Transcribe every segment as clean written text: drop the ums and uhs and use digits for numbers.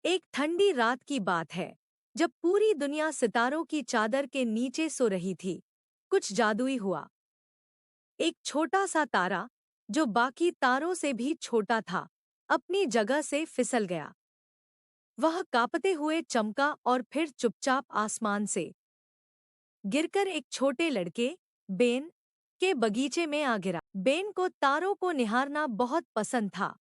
एक ठंडी रात की बात है, जब पूरी दुनिया सितारों की चादर के नीचे सो रही थी। कुछ जादुई हुआ। एक छोटा सा तारा, जो बाकी तारों से भी छोटा था, अपनी जगह से फिसल गया। वह कांपते हुए चमका और फिर चुपचाप आसमान से गिरकर एक छोटे लड़के, बेन, के बगीचे में आ गिरा। बेन को तारों को निहारना बहुत पसंद था।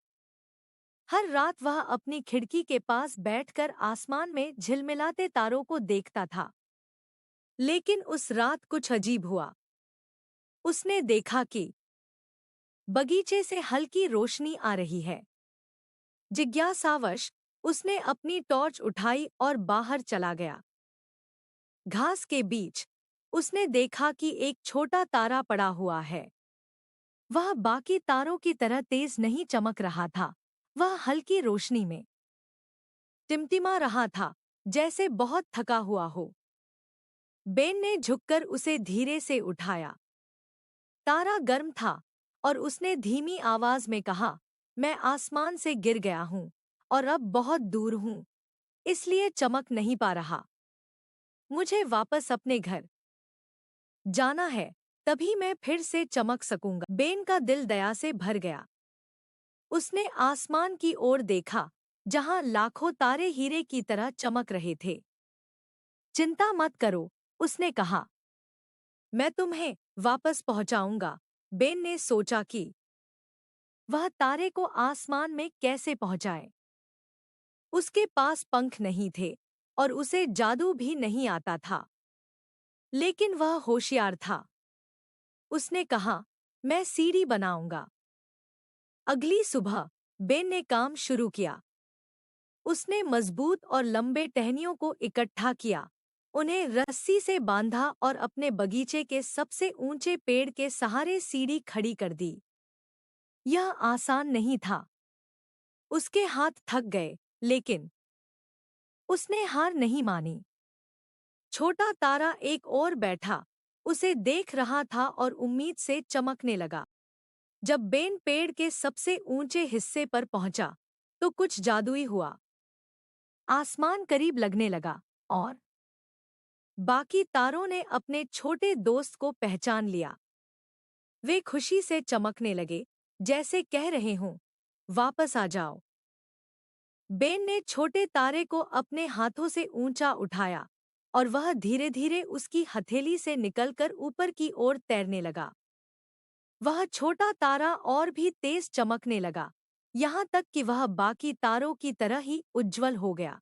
हर रात वह अपनी खिड़की के पास बैठकर आसमान में झिलमिलाते तारों को देखता था। लेकिन उस रात कुछ अजीब हुआ। उसने देखा कि बगीचे से हल्की रोशनी आ रही है। जिज्ञासावश उसने अपनी टॉर्च उठाई और बाहर चला गया। घास के बीच उसने देखा कि एक छोटा तारा पड़ा हुआ है। वह बाकी तारों की तरह तेज नहीं चमक रहा था। वह हल्की रोशनी में टिमटिमा रहा था, जैसे बहुत थका हुआ हो। बेन ने झुककर उसे धीरे से उठाया। तारा गर्म था और उसने धीमी आवाज में कहा, मैं आसमान से गिर गया हूँ और अब बहुत दूर हूँ, इसलिए चमक नहीं पा रहा। मुझे वापस अपने घर जाना है, तभी मैं फिर से चमक सकूंगा। बेन का दिल दया से भर गया। उसने आसमान की ओर देखा, जहां लाखों तारे हीरे की तरह चमक रहे थे। चिंता मत करो, उसने कहा, मैं तुम्हें वापस पहुंचाऊंगा। बेन ने सोचा कि वह तारे को आसमान में कैसे पहुंचाए। उसके पास पंख नहीं थे और उसे जादू भी नहीं आता था। लेकिन वह होशियार था। उसने कहा, मैं सीढ़ी बनाऊंगा। अगली सुबह बेन ने काम शुरू किया। उसने मजबूत और लंबे टहनियों को इकट्ठा किया, उन्हें रस्सी से बांधा और अपने बगीचे के सबसे ऊंचे पेड़ के सहारे सीढ़ी खड़ी कर दी। यह आसान नहीं था। उसके हाथ थक गए, लेकिन उसने हार नहीं मानी। छोटा तारा एक ओर बैठा, उसे देख रहा था और उम्मीद से चमकने लगा। जब बेन पेड़ के सबसे ऊंचे हिस्से पर पहुंचा, तो कुछ जादुई हुआ। आसमान करीब लगने लगा और बाकी तारों ने अपने छोटे दोस्त को पहचान लिया। वे खुशी से चमकने लगे, जैसे कह रहे हों, वापस आ जाओ। बेन ने छोटे तारे को अपने हाथों से ऊंचा उठाया और वह धीरे धीरे उसकी हथेली से निकलकर ऊपर की ओर तैरने लगा। वह छोटा तारा और भी तेज चमकने लगा, यहाँ तक कि वह बाकी तारों की तरह ही उज्जवल हो गया।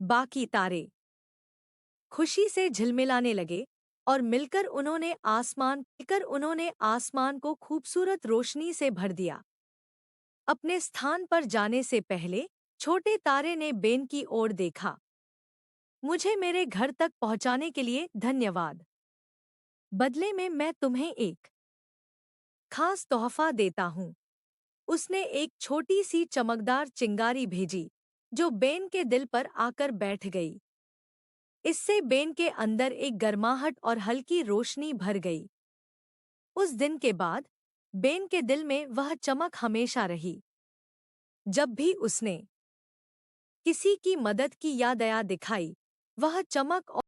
बाकी तारे खुशी से झिलमिलाने लगे और मिलकर उन्होंने आसमान को खूबसूरत रोशनी से भर दिया। अपने स्थान पर जाने से पहले छोटे तारे ने बेन की ओर देखा। मुझे मेरे घर तक पहुंचाने के लिए धन्यवाद। बदले में मैं तुम्हें एक खास तोहफा देता हूँ। उसने एक छोटी सी चमकदार चिंगारी भेजी, जो बेन के दिल पर आकर बैठ गई। इससे बेन के अंदर एक गर्माहट और हल्की रोशनी भर गई। उस दिन के बाद बेन के दिल में वह चमक हमेशा रही। जब भी उसने किसी की मदद की या दया दिखाई, वह चमक और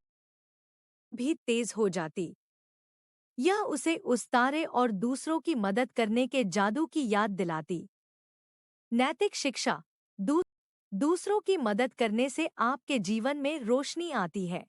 भी तेज हो जाती। यह उसे उस तारे और दूसरों की मदद करने के जादू की याद दिलाती। नैतिक शिक्षा, दूसरों की मदद करने से आपके जीवन में रोशनी आती है।